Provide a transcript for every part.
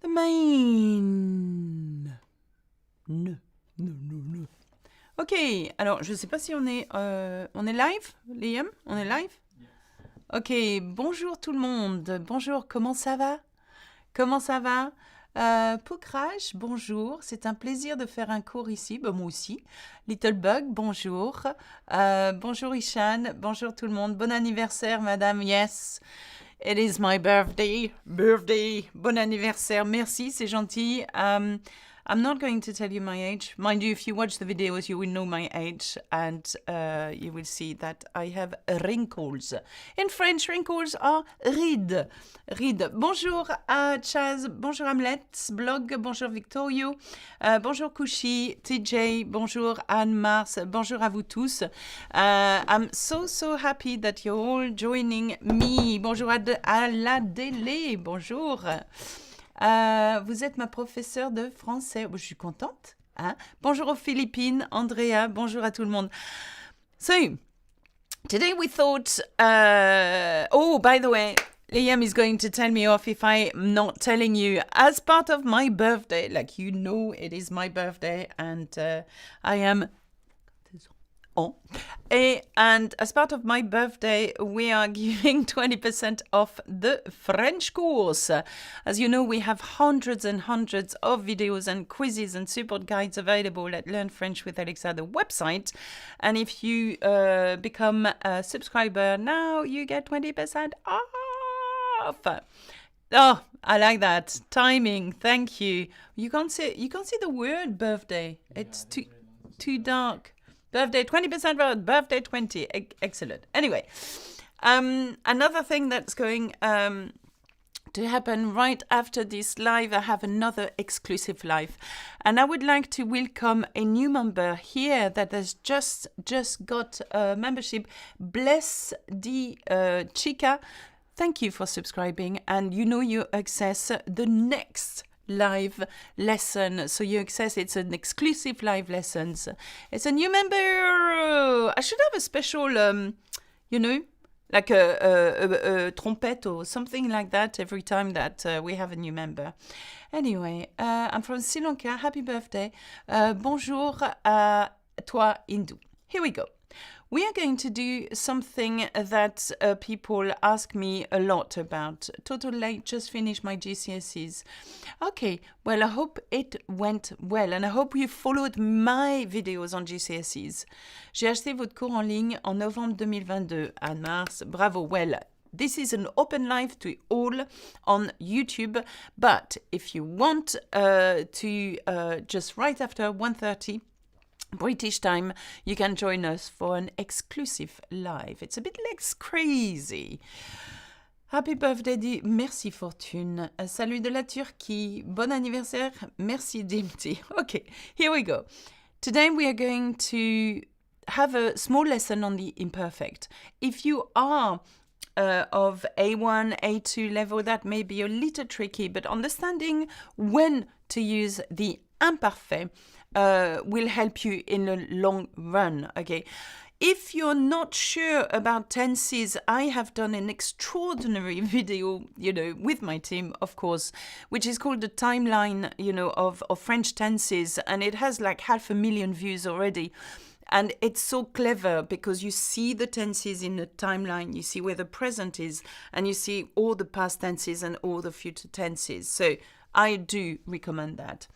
the main. No. Ok, alors je ne sais pas si on est live, Liam, on est live? Ok, bonjour tout le monde, bonjour, comment ça va? Pokraj, bonjour, c'est un plaisir de faire un cours ici, moi aussi. Little Bug, bonjour. Bonjour Ishan, bonjour tout le monde, bon anniversaire madame, yes. It is my birthday. Bon anniversaire. Merci, c'est gentil. I'm not going to tell you my age. Mind you, if you watch the videos, you will know my age. And you will see that I have wrinkles. In French, wrinkles are rides. Bonjour à Chaz. Bonjour Hamlet. Blog. Bonjour Victorio. Bonjour Kushi. TJ. Bonjour Anne-Mars. Bonjour à vous tous. I'm so happy that you're all joining me. Bonjour à la Délé. Bonjour. Vous êtes ma professeure de français. Je suis contente. Hein? Bonjour aux Philippines, Andrea. Bonjour à tout le monde. So, today we thought... oh, by the way, Liam is going to tell me off if I'm not telling you. As part of my birthday, like you know, it is my birthday and I am... And as part of my birthday, we are giving 20% off the French course. As you know, we have hundreds and hundreds of videos and quizzes and support guides available at Learn French with Alexa, the website. And if you become a subscriber now, you get 20% off. Oh, I like that. Timing, thank you. You can't see the word birthday. It's too dark. Birthday 20% off, birthday 20. Excellent. Anyway, another thing that's going to happen right after this live, I have another exclusive live. And I would like to welcome a new member here that has just got a membership. Bless the Chica. Thank you for subscribing. And you access the next live lesson. So you access, it's an exclusive live lessons. It's a new member. I should have a special, like a trumpet or something like that every time that we have a new member. Anyway, I'm from Sri Lanka. Happy birthday. Bonjour à toi, Hindu. Here we go. We are going to do something that people ask me a lot about. Total late, just finished my GCSEs. Okay, well, I hope it went well and I hope you followed my videos on GCSEs. J'ai acheté votre cours en ligne en novembre 2022. Anne-Mars, bravo. Well, this is an open live to all on YouTube, but if you want to just right after 1:30 British time, you can join us for an exclusive live. It's a bit less crazy. Happy birthday, merci Fortune. Salut de la Turquie. Bon anniversaire. Merci Dimty. Okay, here we go. Today we are going to have a small lesson on the imperfect. If you are of A1, A2 level, that may be a little tricky, but understanding when to use the imperfect will help you in the long run, okay? If you're not sure about tenses, I have done an extraordinary video, with my team, of course, which is called the timeline, of French tenses, and it has like 500,000 views already. And it's so clever because you see the tenses in the timeline, you see where the present is, and you see all the past tenses and all the future tenses. So I do recommend that.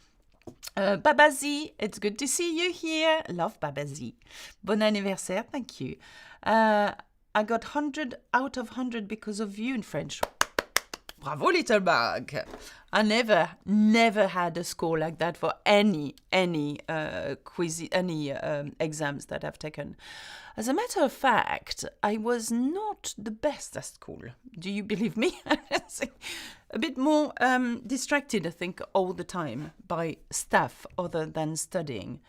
Babazi, it's good to see you here. Love Babazi. Bon anniversaire, thank you. I got 100 out of 100 because of you in French. Bravo, little bug. I never had a score like that for any quiz, any exams that I've taken. As a matter of fact, I was not the best at school. Do you believe me? A bit more distracted, I think, all the time by stuff other than studying.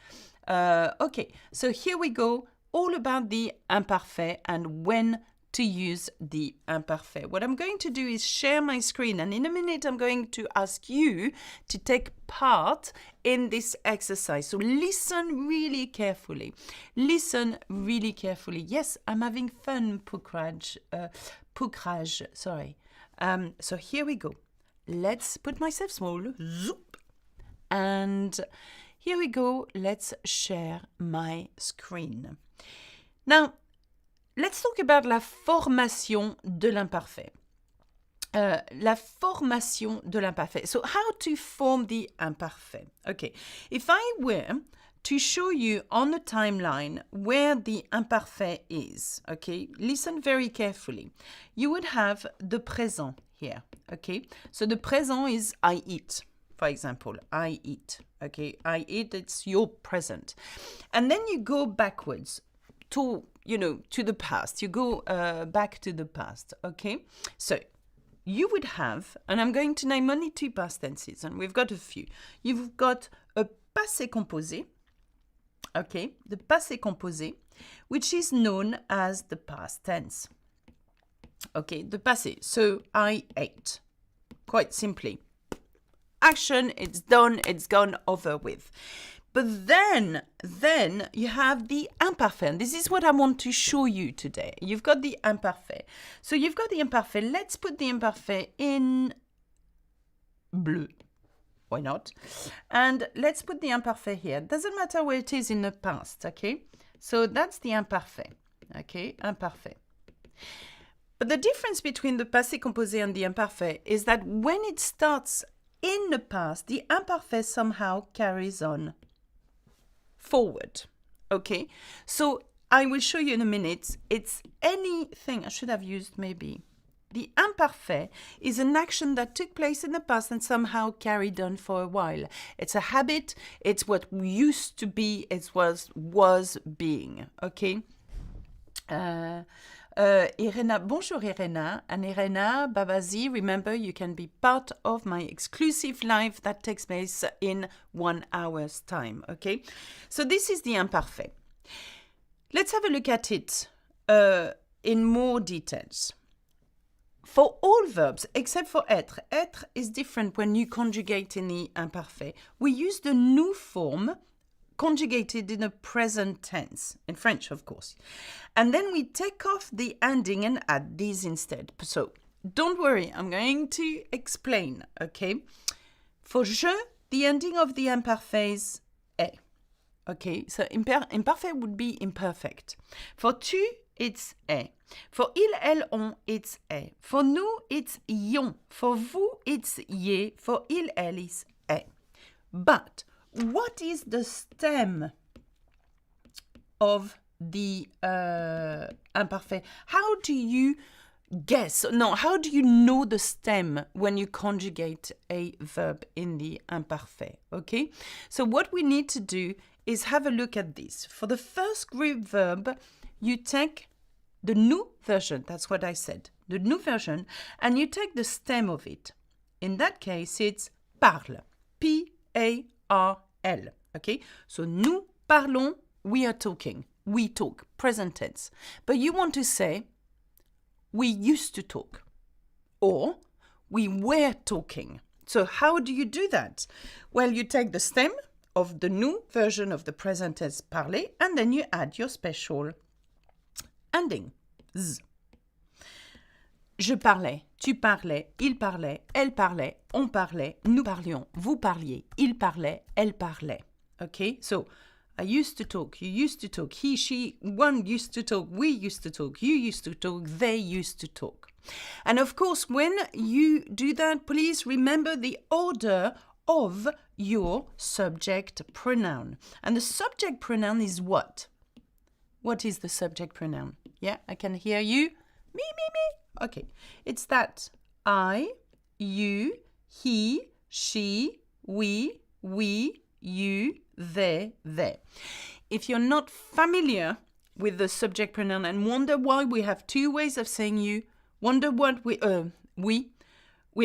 Okay, so here we go. All about the imparfait and when to use the imperfect. What I'm going to do is share my screen, and in a minute I'm going to ask you to take part in this exercise. So listen really carefully. Listen really carefully. Yes, I'm having fun, Pukraj, sorry. So here we go. let's put myself small. Zoop. And here we go. Let's share my screen. Now, let's talk about la formation de l'imparfait. La formation de l'imparfait. So how to form the imparfait. Okay, if I were to show you on a timeline where the imparfait is, okay, listen very carefully. You would have the présent here, okay? So the présent is I eat, for example, I eat, okay? I eat, it's your present. And then you go backwards to, to the past. You go back to the past, okay? So you would have, and I'm going to name only 2 past tenses, and we've got a few. You've got a passé composé, okay, the passé composé, which is known as the past tense. Okay, the passé. So I ate, quite simply. Action, it's done, it's gone, over with. But then you have the imparfait. This is what I want to show you today. You've got the imparfait. So you've got the imparfait. Let's put the imparfait in bleu. Why not? And let's put the imparfait here. Doesn't matter where it is in the past, okay? So that's the imparfait, okay? Imparfait. But the difference between the passé composé and the imparfait is that when it starts in the past, the imparfait somehow carries on forward, okay? So I will show you in a minute. It's anything. I should have used maybe. The imparfait is an action that took place in the past and somehow carried on for a while. It's a habit. It's what used to be. It was being, okay? Irena, bonjour Irena. And Irena, Babazi, remember you can be part of my exclusive live that takes place in 1 hour's time, okay? So this is the imparfait. Let's have a look at it in more details. For all verbs, except for être is different when you conjugate in the imparfait. We use the nous form conjugated in a present tense, in French, of course. And then we take off the ending and add these instead. So don't worry, I'm going to explain, okay? For je, the ending of the imparfait is est. Okay, so imperfect would be imperfect. For tu, it's est. For il, elle, on, it's est. For nous, it's ion. For vous, it's ye. For il, elle is est. But what is the stem of the imperfect? How do you guess? No, how do you know the stem when you conjugate a verb in the imperfect? Okay, so what we need to do is have a look at this. For the first group verb, you take the nous version, that's what I said, the nous version, and you take the stem of it. In that case, it's parle, P-A-R-L, okay? So nous parlons, we are talking, we talk, present tense. But you want to say, we used to talk, or we were talking. So how do you do that? Well, you take the stem of the nous version of the present tense parler, and then you add your special ending, z. Je parlais, tu parlais, il parlait, elle parlait, on parlait, nous parlions, vous parliez, il parlait, elle parlait. Okay, so I used to talk, you used to talk, he, she, one used to talk, we used to talk, you used to talk, they used to talk. And of course, when you do that, please remember the order of your subject pronoun. And the subject pronoun is what? What is the subject pronoun? Yeah, I can hear you. Me. Okay, it's that. I, you, he, she, we, you, they. If you're not familiar with the subject pronoun and wonder why we have 2 ways of saying you, wonder what we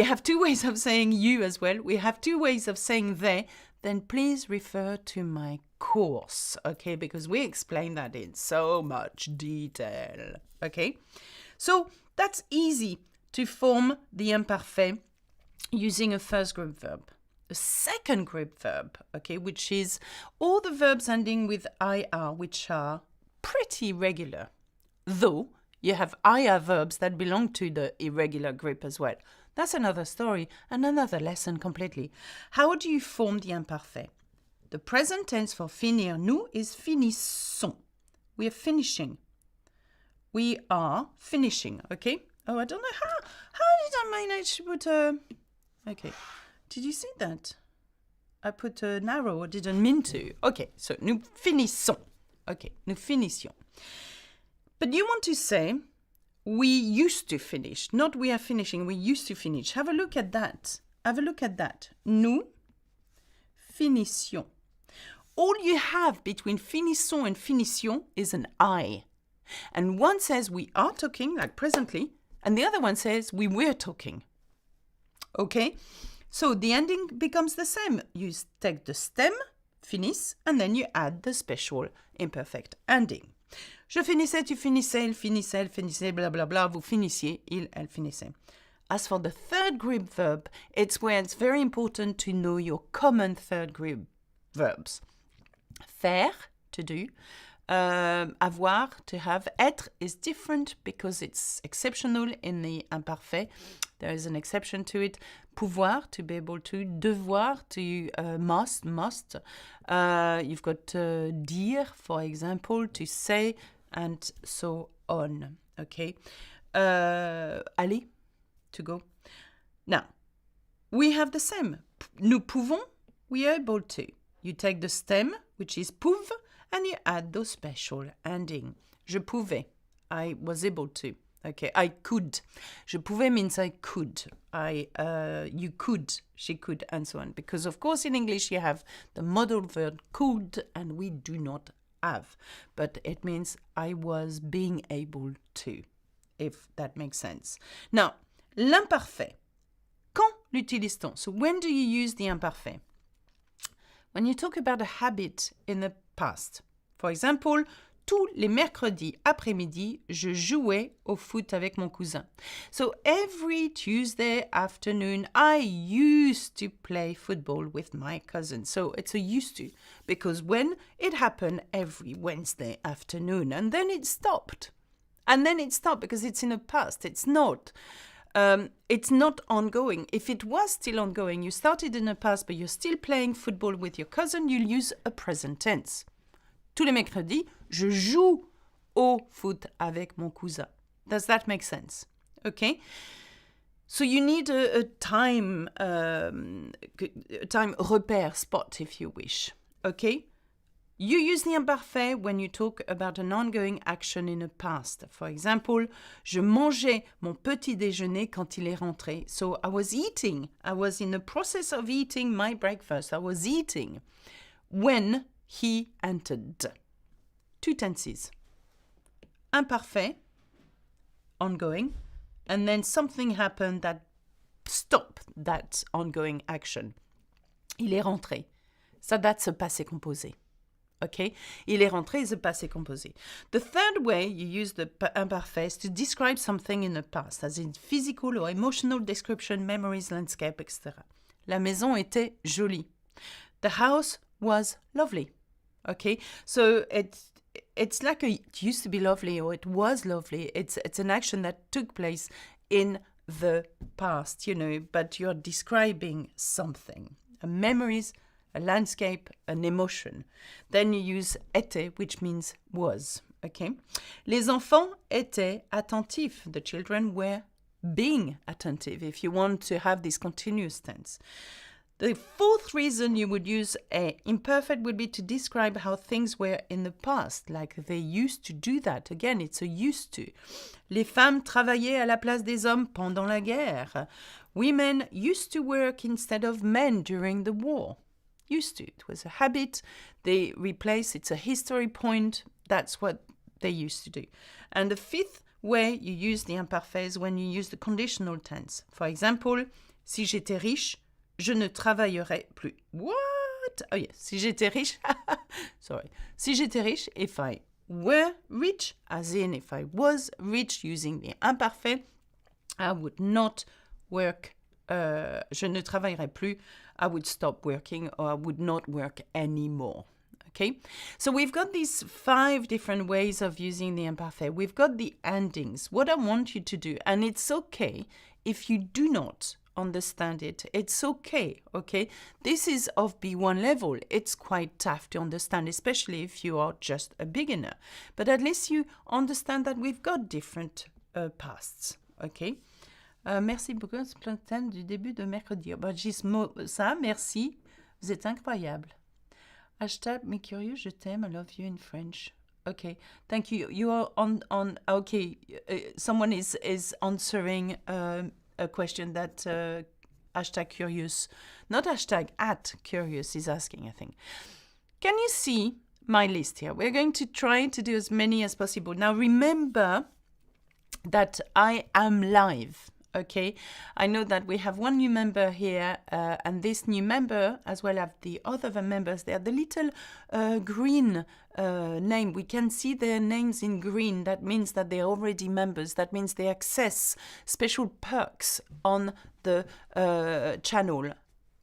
have 2 ways of saying you as well, we have 2 ways of saying they, then please refer to my course, okay? Because we explain that in so much detail, okay? So that's easy to form the imperfect using a first group verb. A second group verb, okay, which is all the verbs ending with IR, which are pretty regular, though you have IR verbs that belong to the irregular group as well. That's another story and another lesson completely. How do you form the imparfait? The present tense for finir, nous, is finissons. We are finishing. We are finishing, okay? Oh, I don't know how did I manage to put a... Okay, did you see that? I put an arrow, I didn't mean to. Okay, so nous finissons. Okay, nous finissions. But you want to say, we used to finish, not we are finishing, we used to finish. Have a look at that. Have a look at that. Nous finissions. All you have between finissons and finitions is an I. And one says we are talking, like presently, and the other one says we were talking. Okay? So the ending becomes the same. You take the stem, finis, and then you add the special imperfect ending. Je finissais, tu finissais, il finissait, elle finissait, blah, blah, blah. Vous finissiez, il, elle finissait. As for the third group verb, it's where it's very important to know your common third group verbs. Faire, to do. Avoir, to have. Être is different because it's exceptional in the imparfait. There is an exception to it. Pouvoir, to be able to. Devoir, to must. You've got dire, for example, to say, and so on. Okay. Aller, to go. Now, we have the same. Nous pouvons, we are able to. You take the stem, which is pouve, and you add those special ending. Je pouvais, I was able to. Okay, I could. Je pouvais means I could. You could, she could, and so on. Because of course in English you have the modal verb could, and we do not have. But it means I was being able to, if that makes sense. Now, l'imparfait. Quand l'utilise-t-on? So when do you use the imparfait? When you talk about a habit in the past. For example, tous les mercredis après-midi, je jouais au foot avec mon cousin. So every Tuesday afternoon, I used to play football with my cousin. So it's a used to, because when it happened every Wednesday afternoon, and then it stopped. And then it stopped because it's in the past. It's not ongoing. If it was still ongoing, you started in the past, but you're still playing football with your cousin, you'll use a present tense. Tous les mercredis, je joue au foot avec mon cousin. Does that make sense? Okay. So you need a time repère spot, if you wish. Okay. You use the imparfait when you talk about an ongoing action in the past. For example, je mangeais mon petit déjeuner quand il est rentré. So I was eating. I was in the process of eating my breakfast. I was eating when he entered. Two tenses. Imparfait, ongoing, and then something happened that stopped that ongoing action. Il est rentré. So that's a passé composé. Okay? Il est rentré is a passé composé. The third way you use the imparfait is to describe something in the past, as in physical or emotional description, memories, landscape, etc. La maison était jolie. The house was lovely. Okay? So it's like it used to be lovely or it was lovely. It's an action that took place in the past, but you're describing something. Memories, a landscape, an emotion. Then you use était, which means was. Okay? Les enfants étaient attentifs. The children were being attentive, if you want to have this continuous tense. The fourth reason you would use a imperfect would be to describe how things were in the past, like they used to do that. Again, it's a used to. Les femmes travaillaient à la place des hommes pendant la guerre. Women used to work instead of men during the war. Used to. It was a habit. They replace, it's a history point. That's what they used to do. And the fifth way you use the imparfait is when you use the conditional tense. For example, si j'étais riche, je ne travaillerais plus. What? Oh yes, si j'étais riche, sorry. Si j'étais riche, if I were rich, as in if I was rich using the imparfait, I would not work, je ne travaillerais plus, I would stop working or I would not work anymore. Okay, so we've got these 5 different ways of using the imperfect. We've got the endings. What I want you to do, and it's okay if you do not understand it, it's okay, okay? This is of B1 level. It's quite tough to understand, especially if you are just a beginner. But at least you understand that we've got different pasts, okay? Merci beaucoup, ce thème du début de mercredi. Ça, merci, vous êtes incroyable. Hashtag me curious, je t'aime, I love you in French. Okay, thank you. You are on okay, someone is answering a question that hashtag curious, not hashtag at curious is asking, I think. Can you see my list here? We're going to try to do as many as possible. Now remember that I am live. Okay, I know that we have one new member here, and this new member, as well as the other members, they are the little green name. We can see their names in green. That means that they're already members. That means they access special perks on the channel.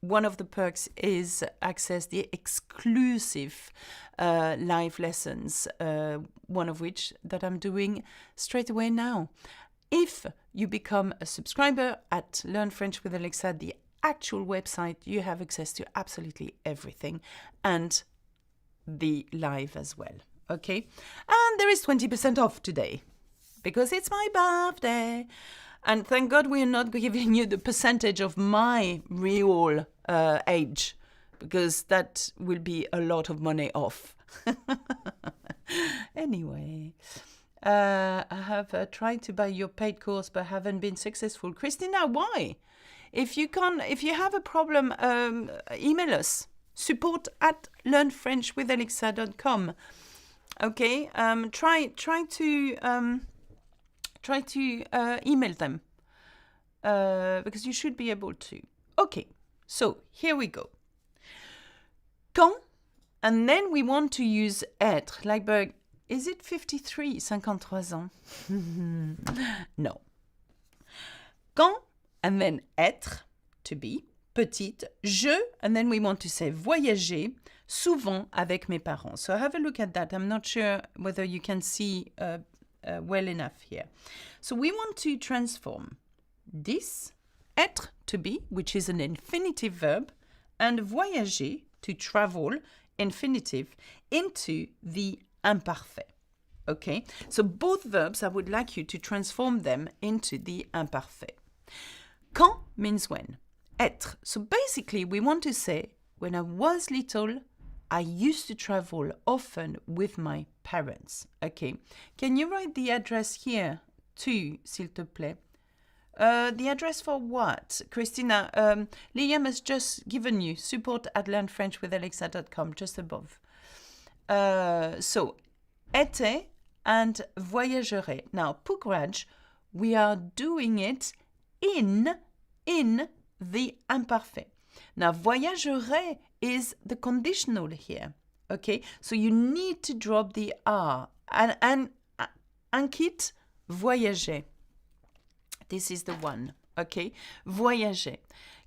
One of the perks is access the exclusive live lessons, one of which that I'm doing straight away now. If you become a subscriber at Learn French with Alexa, the actual website, you have access to absolutely everything and the live as well, okay? And there is 20% off today because it's my birthday. And thank God we are not giving you the percentage of my real age, because that will be a lot of money off. Anyway. I have tried to buy your paid course but haven't been successful. Christina, why? If you have a problem, email us. support@learnfrenchwithalexa.com. Okay, try to email them because you should be able to. Okay, so here we go. Quand, and then we want to use être, like Berg. Is it 53, 53 ans? No. Quand, and then être, to be, petite, je, and then we want to say voyager, souvent avec mes parents. So have a look at that. I'm not sure whether you can see well enough here. So we want to transform this, être, to be, which is an infinitive verb, and voyager, to travel, infinitive, into the imparfait. Okay, so both verbs, I would like you to transform them into the imparfait. Quand means when. Être. So basically, we want to say, when I was little, I used to travel often with my parents. Okay, can you write the address here too, s'il te plaît? The address for what? Christina, Liam has just given you support@learnfrenchwithalexa.com, just above. So, était and voyagerai. Now, pourquoi we are doing it in the imparfait. Now, voyagerai is the conditional here. Okay, so you need to drop the R. And quitte, voyager. This is the one. Okay, voyager.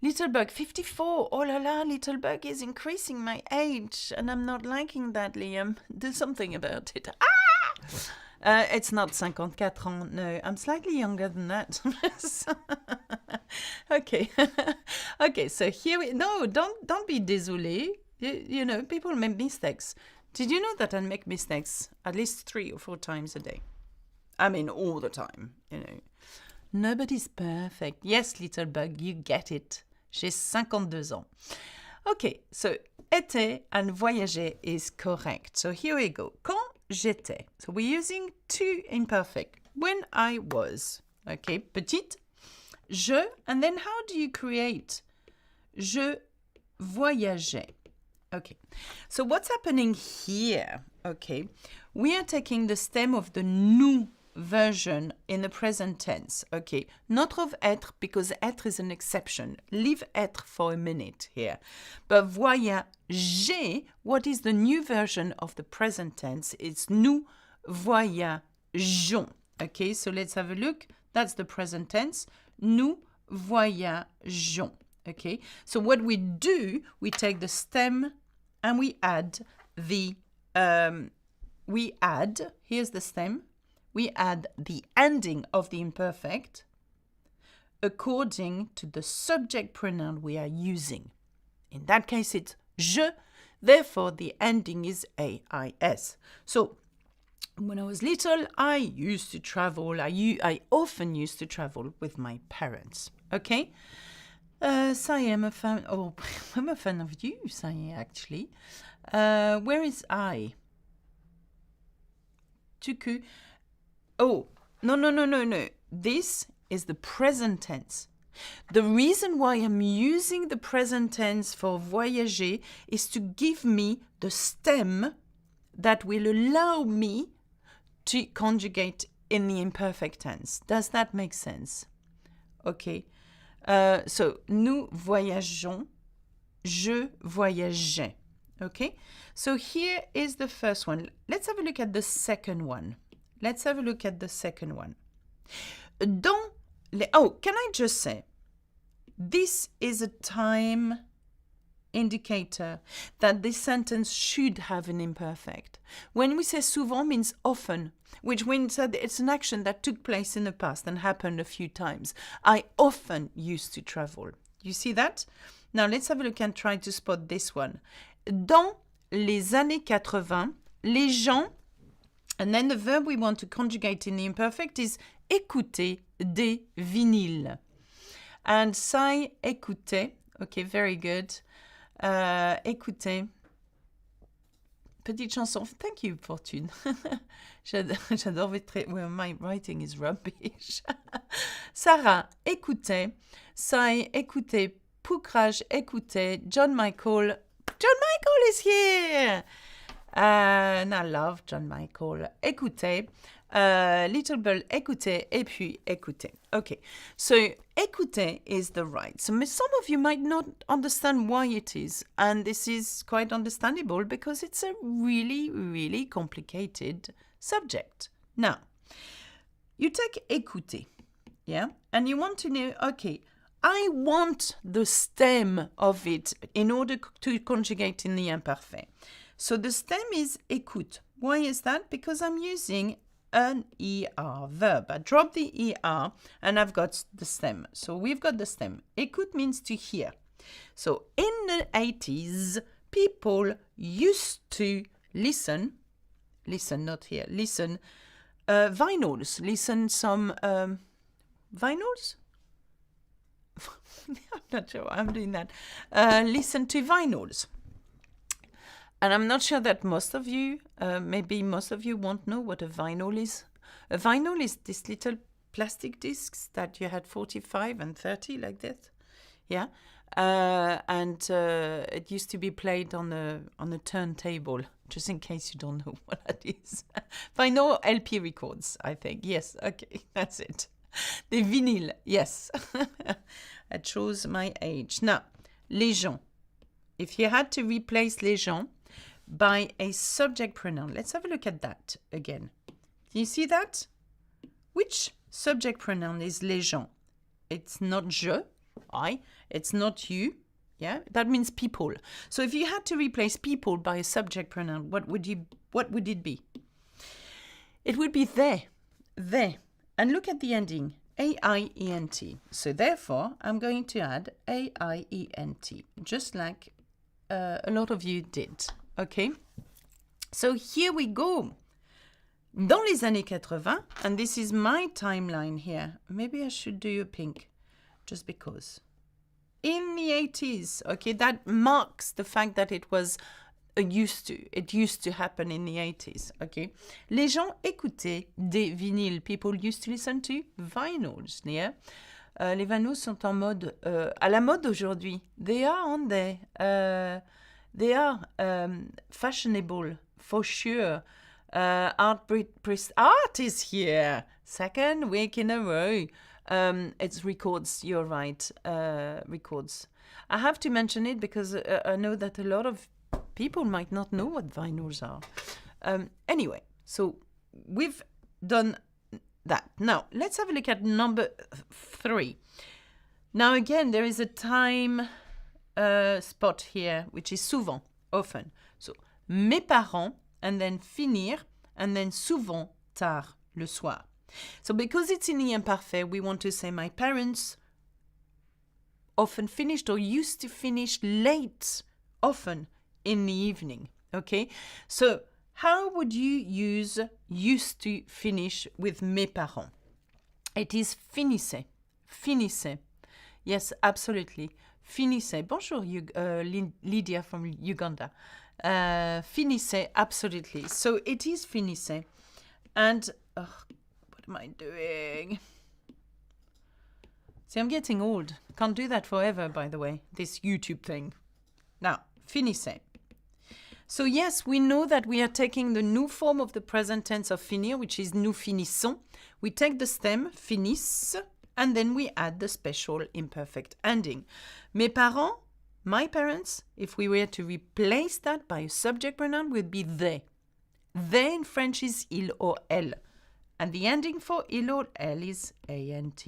Little Bug, 54. Oh la la, Little Bug is increasing my age, and I'm not liking that, Liam. Do something about it. It's not 54 ans, no. I'm slightly younger than that. Okay. Okay, so here we... No, don't be désolé. You know, people make mistakes. Did you know that I make mistakes at least 3 or 4 times a day? I mean, all the time, you know. Nobody's perfect. Yes, Little Bug, you get it. J'ai 52 ans. Okay, so était and voyager is correct. So here we go. Quand j'étais. So we're using 2 imperfect. When I was. Okay, petite. Je, and then how do you create? Je voyageais. Okay, so what's happening here? Okay, we are taking the stem of the nous version in the present tense. Okay, not of être, because être is an exception. Leave être for a minute here. But voyager, what is the new version of the present tense? It's nous voyageons. Okay, so let's have a look. That's the present tense. Nous voyageons. Okay, so what we do, we take the stem and we add the we add, here's the stem, we add the ending of the imperfect according to the subject pronoun we are using. In that case, it's je, therefore the ending is AIS. So, when I was little, I used to travel, I often used to travel with my parents, okay? Ça y est, I'm a fan, I'm a fan of you, ça y est, actually. Where is I? Tuku. Oh, no. This is the present tense. The reason why I'm using the present tense for voyager is to give me the stem that will allow me to conjugate in the imperfect tense. Does that make sense? Okay. So, nous voyageons, je voyageais. Okay? So here is the first one. Let's have a look at the second one. Can I just say, this is a time indicator that this sentence should have an imperfect. When we say souvent means often, which means that it's an action that took place in the past and happened a few times. I often used to travel. You see that? Now let's have a look and try to spot this one. Dans les années 80, les gens, and then the verb we want to conjugate in the imperfect is écouter des vinyles. And ça écouter, okay, very good. Écouter. Petite chanson. Thank you, Fortune. J'adore votre... Well, my writing is rubbish. Sarah, écoutez. Sai, écoutez. Poukraj, écoutez. John Michael. John Michael is here! And I love John Michael. Écoutez. Little Bird, écoutez, et puis écoutez. Okay, so écoutez is the right. So some of you might not understand why it is, and this is quite understandable because it's a really, really complicated subject. Now, you take écouter, yeah, and you want to know, okay, I want the stem of it in order to conjugate in the imperfect. So the stem is écoute. Why is that? Because I'm using an ER verb. I drop the ER and I've got the stem. So we've got the stem. Écoute means to hear. So in the 80s, people used to listen, not here, listen vinyls, listen some vinyls? I'm not sure why I'm doing that. Listen to vinyls. And I'm not sure that most of you, maybe most of you won't know what a vinyl is. A vinyl is this little plastic discs that you had 45 and 30 like that. Yeah. And it used to be played on a turntable, just in case you don't know what that is. Vinyl LP records, I think. Yes, okay, that's it. The vinyl, yes. I chose my age. Now, les gens. If you had to replace les gens by a subject pronoun, let's have a look at that again. Do you see that? Which subject pronoun is les gens? It's not je, I. It's not you. Yeah, that means people. So if you had to replace people by a subject pronoun, what would it be? It would be they. They. And look at the ending, A-I-E-N-T. So therefore, I'm going to add A-I-E-N-T, just like a lot of you did. Okay? So here we go. Dans les années 80, and this is my timeline here. Maybe I should do a pink, just because. In the 80s, okay, that marks the fact that it was it used to happen in the 80s, okay. Les gens écoutaient des vinyles. People used to listen to vinyls, yeah. Les vinyls sont en mode, à la mode aujourd'hui. They are, aren't they? They are fashionable, for sure. Art is here. Second week in a row. It's records, you're right, records. I have to mention it because I know that a lot of people might not know what vinyls are. Anyway, so we've done that. Now, let's have a look at number 3. Now, again, there is a time spot here, which is souvent, often. So, mes parents, and then finir, and then souvent, tard, le soir. So because it's in the imperfect, we want to say my parents often finished or used to finish late, often in the evening. Okay, so how would you use used to finish with mes parents? It is finissez. Finissez. Yes, absolutely. Finissez. Bonjour, Lydia from Uganda. Finissez, absolutely. So it is finissez. And, what am I doing? See, I'm getting old. Can't do that forever, by the way, this YouTube thing. Now, finissez. So yes, we know that we are taking the new form of the present tense of finir, which is nous finissons. We take the stem, finissent, and then we add the special imperfect ending. Mes parents, my parents, if we were to replace that by a subject pronoun, would be they. They in French is il or elle. And the ending for il or elle is ant.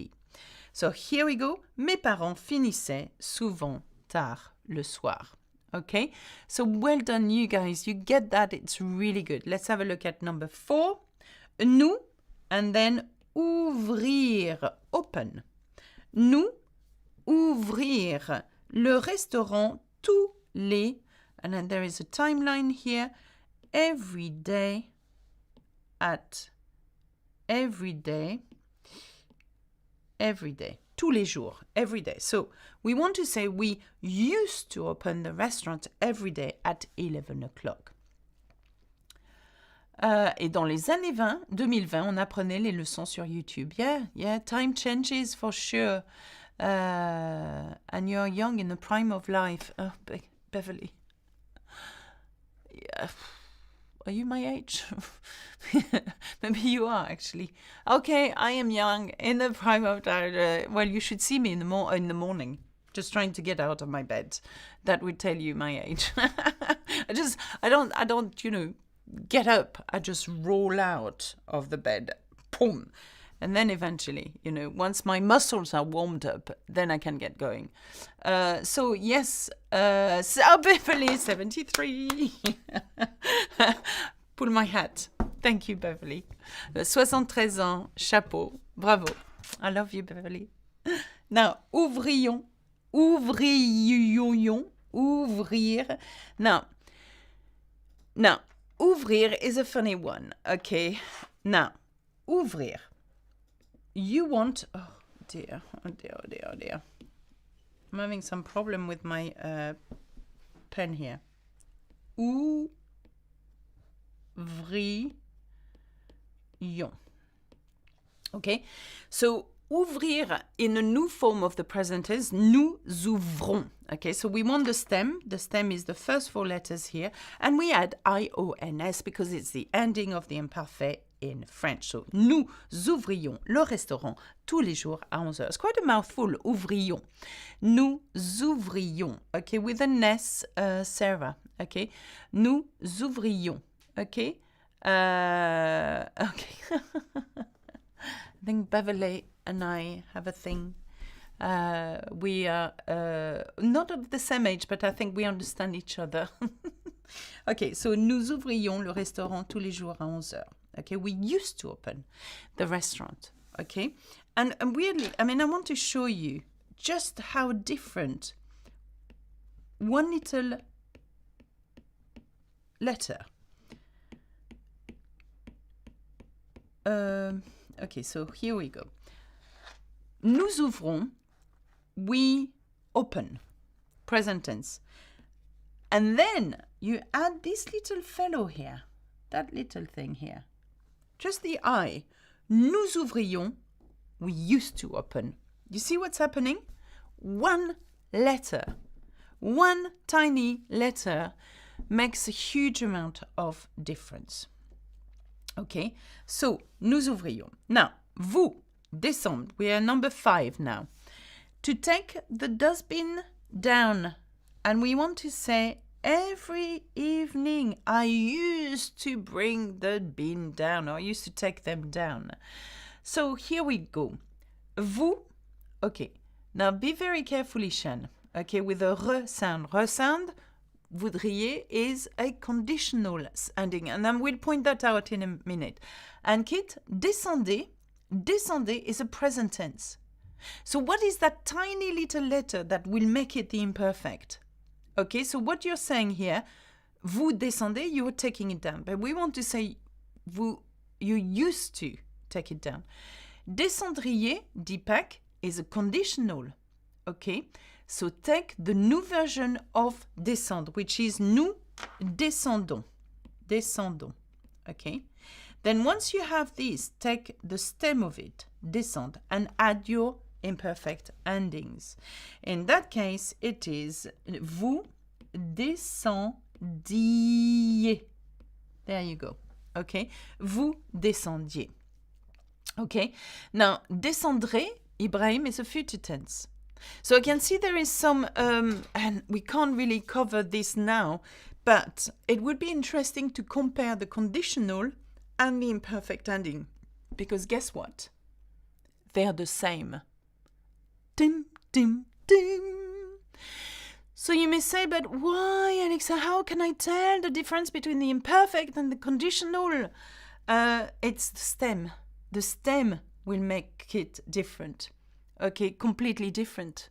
So here we go. Mes parents finissaient souvent tard le soir. Okay, so well done, you guys. You get that. It's really good. Let's have a look at number 4. Nous, and then ouvrir, open. Nous, ouvrir le restaurant tous les, and then there is a timeline here, every day at every day, tous les jours, every day. So we want to say we used to open the restaurant every day at 11 o'clock. Et dans les années 2020, on apprenait les leçons sur YouTube. Yeah, time changes for sure. And you're young in the prime of life. Oh, Beverly. Yeah. Are you my age? Maybe you are, actually. Okay, I am young in the prime of life. Well, you should see me in the morning, just trying to get out of my bed. That would tell you my age. I don't, get up. I just roll out of the bed. Boom. And then eventually, once my muscles are warmed up, then I can get going. So yes, Beverly, 73. Pull my hat. Thank you, Beverly. 73 ans, chapeau. Bravo. I love you, Beverly. Now, ouvrir. Now, ouvrir is a funny one, okay? Now, ouvrir. You want, oh dear. I'm having some problem with my pen here. Ouvrions. Okay, so ouvrir in a new form of the present is nous ouvrons. Okay, so we want the stem. The stem is the first 4 letters here, and we add IONS because it's the ending of the imperfect in French. So, nous ouvrions le restaurant tous les jours à 11 heures. It's quite a mouthful, ouvrions. Nous ouvrions, okay, with an S, Sarah, okay. Nous ouvrions, okay. Okay. I think Beverly and I have a thing. We are not of the same age, but I think we understand each other. Okay, so nous ouvrions le restaurant tous les jours à 11 heures. Okay, we used to open the restaurant. Okay, and weirdly, I want to show you just how different one little letter. Okay, so here we go. Nous ouvrons, we open, present tense. And then you add this little fellow here, that little thing here. Just the I. Nous ouvrions, we used to open. You see what's happening? One letter, one tiny letter makes a huge amount of difference. Okay, so nous ouvrions. Now, vous, descendre. We are number 5 now. To take the dustbin down. And we want to say, every evening I used to bring the bin down, or I used to take them down. So here we go. Vous, okay. Now be very careful, Ishan. Okay, with a re sound. Re sound, voudriez is a conditional ending, and I will point that out in a minute. And Kit, descendez is a present tense. So what is that tiny little letter that will make it the imperfect? Okay, so what you're saying here, vous descendez, you're taking it down. But we want to say you used to take it down. Descendriez, Deepak, is a conditional. Okay, so take the new version of descendre, which is nous descendons. Descendons. Okay. Then once you have this, take the stem of it, descend, and add your imperfect endings. In that case, it is vous descendiez. There you go. Okay. Vous descendiez. Okay. Now, descendrez, Ibrahim, is a future tense. So I can see there is some, and we can't really cover this now, but it would be interesting to compare the conditional and the imperfect ending. Because guess what? They're the same. Dim, dim, dim. So you may say, but why, Alexa? How can I tell the difference between the imperfect and the conditional? It's the stem. The stem will make it different. Okay, completely different.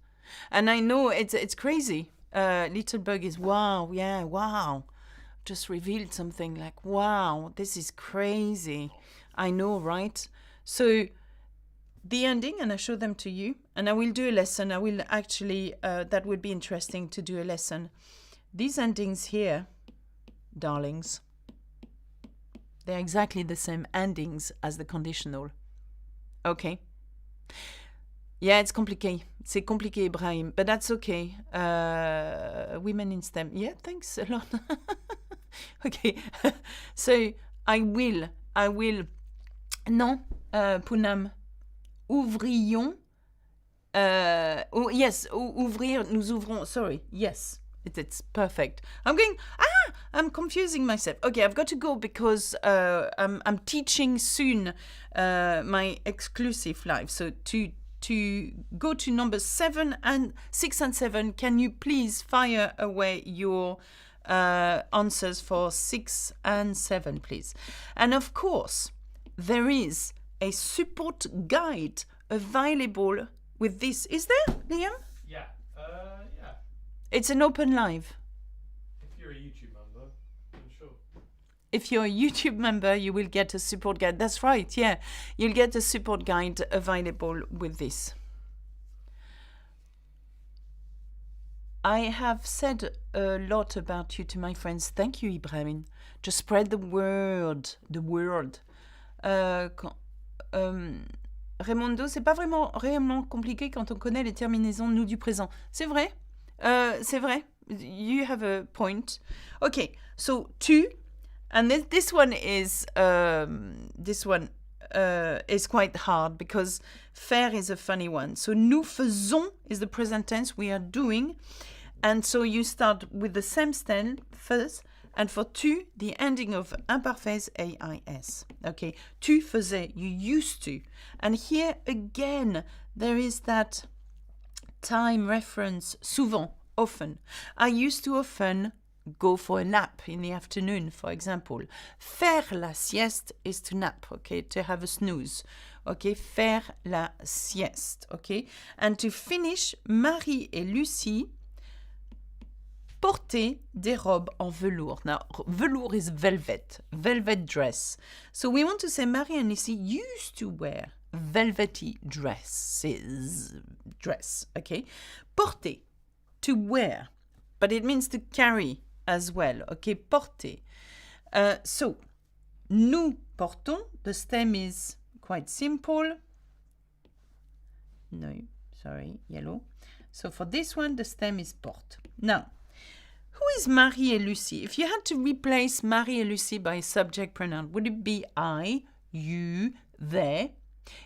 And I know it's crazy. Little Bug is wow, yeah, wow. Just revealed something like, wow, this is crazy. I know, right? So the ending, and I show them to you, and I will do a lesson. I will actually, that would be interesting to do a lesson. These endings here, darlings, they're exactly the same endings as the conditional. Okay? Yeah, it's complicated. C'est compliqué, Ibrahim, but that's okay. Women in STEM. Yeah, thanks a lot. Okay. So I will. Non, Poonam. Ouvrions. Yes, ouvrir, nous ouvrons. Sorry, yes. It's perfect. I'm confusing myself. Okay, I've got to go because I'm teaching soon my exclusive live. So to go to number 6 and 7, can you please fire away your answers for 6 and 7, please? And of course, there is a support guide available with this. Is there, Liam? Yeah. Yeah. It's an open live. If you're a YouTube member, I'm sure. If you're a YouTube member, you will get a support guide. That's right, yeah. You'll get a support guide available with this. I have said a lot about you to my friends. Thank you, Ibrahim. Just spread the word. The word. Raimundo, c'est pas vraiment réellement compliqué quand on connaît les terminaisons nous du présent. C'est vrai. C'est vrai. You have a point. Okay, so tu. And this one is quite hard because faire is a funny one. So nous faisons is the present tense, we are doing. And so you start with the same stem first. And for tu, the ending of imparfait is AIS. Okay, tu faisais, you used to. And here again, there is that time reference, souvent, often. I used to often go for a nap in the afternoon, for example. Faire la sieste is to nap, okay, to have a snooze. Okay, faire la sieste, okay. And to finish, Marie et Lucie porter des robes en velours. Now, velours is velvet dress. So we want to say Marie and Lucie used to wear velvety dress, okay. Porter, to wear, but it means to carry as well, okay, porter. So, nous portons, the stem is quite simple. No, sorry, yellow. So for this one, the stem is porte. Now, who is Marie et Lucie? If you had to replace Marie et Lucie by a subject pronoun, would it be I, you, they?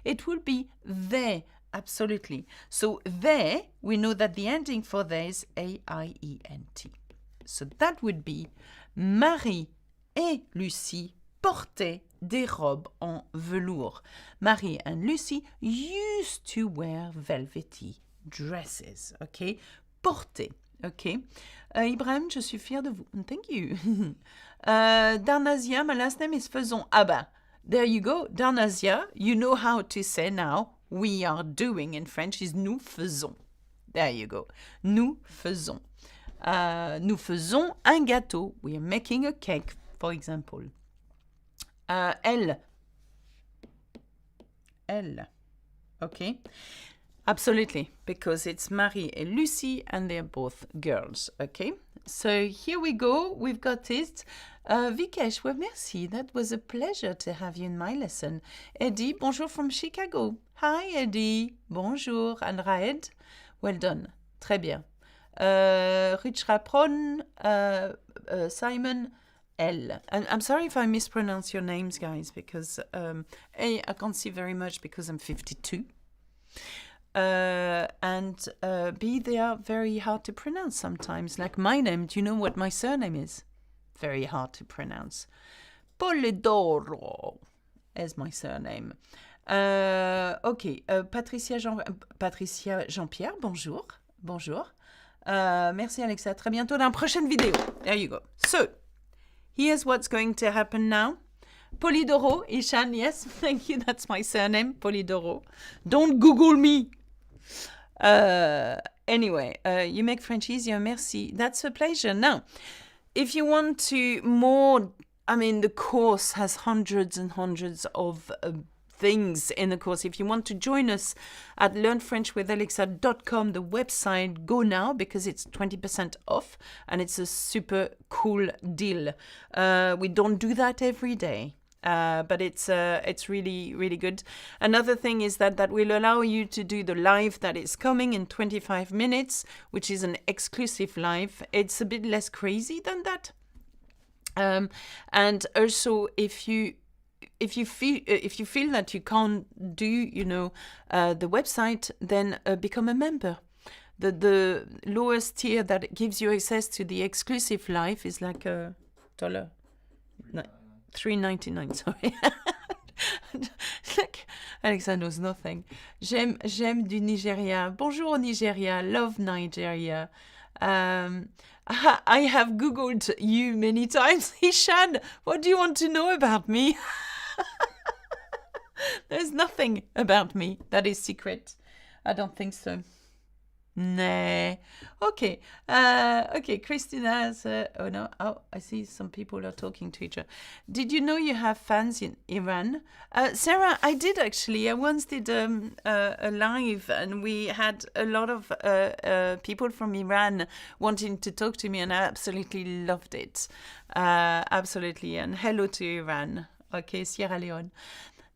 It would be they, absolutely. So they, we know that the ending for they is AIENT. So that would be Marie et Lucie portaient des robes en velours. Marie and Lucie used to wear velvety dresses, okay? Porter. Ok. Ibrahim, je suis fière de vous. Thank you. Darnazia, my last name is Faison. Ah bah, there you go. Darnazia, you know how to say now. We are doing in French is nous faisons. There you go. Nous faisons. Nous faisons un gâteau. We are making a cake, for example. Elle. Elle. Okay. Absolutely, because it's Marie and Lucy, and they're both girls. Okay, so here we go. We've got it. Vikesh, well, merci. That was a pleasure to have you in my lesson. Eddie, bonjour from Chicago. Hi, Eddie. Bonjour. And Raed, well done. Très bien. Rich Rapron, Simon, L. And I'm sorry if I mispronounce your names, guys, because A, I can't see very much because I'm 52. And B, they are very hard to pronounce sometimes. Like my name, do you know what my surname is? Very hard to pronounce. Polidoro is my surname. Ok, Patricia Jean-Pierre, bonjour. Bonjour. Merci Alexa, très bientôt dans la prochaine vidéo. There you go. So, here's what's going to happen now. Polidoro, Ishan, yes, thank you, that's my surname, Polidoro. Don't Google me. Anyway, you make French easier, merci. That's a pleasure. Now, if you want to more, I mean, the course has hundreds and hundreds of things in the course. If you want to join us at learnfrenchwithalexa.com, the website, go now because it's 20% off and it's a super cool deal. We don't do that every day. But it's really, really good. Another thing is that will allow you to do the live that is coming in 25 minutes, which is an exclusive live. It's a bit less crazy than that. And also, if you feel that you can't do, the website, then become a member. The lowest tier that gives you access to the exclusive live is like $1. No. $3.99, sorry. Look, Alexa knows nothing. J'aime du Nigeria. Bonjour Nigeria. Love Nigeria. I have Googled you many times. Ishan, what do you want to know about me? There's nothing about me that is secret. I don't think so. Nah. Okay. Okay. Christina says, oh no. Oh, I see some people are talking to each other. Did you know you have fans in Iran? Sarah, I did actually. I once did a live and we had a lot of people from Iran wanting to talk to me and I absolutely loved it. Absolutely. And hello to Iran. Okay, Sierra Leone.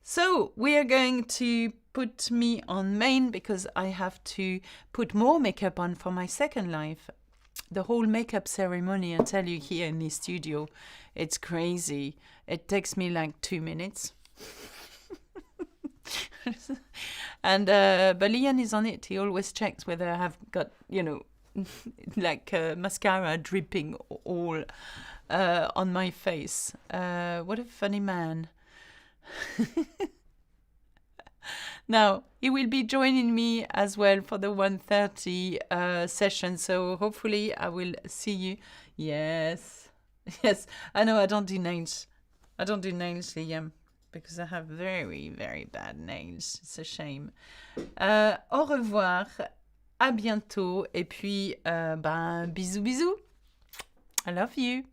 So we are going to put me on main because I have to put more makeup on for my second live. The whole makeup ceremony, I tell you, here in the studio, it's crazy. It takes me like 2 minutes. And Balian is on it. He always checks whether I have got, like mascara dripping all on my face. What a funny man. Now, he will be joining me as well for the 1:30 session, so hopefully I will see you. Yes, yes, I know I don't do nails. Liam, because I have very, very bad nails. It's a shame. Au revoir, à bientôt, et puis, bisous, bisous. I love you.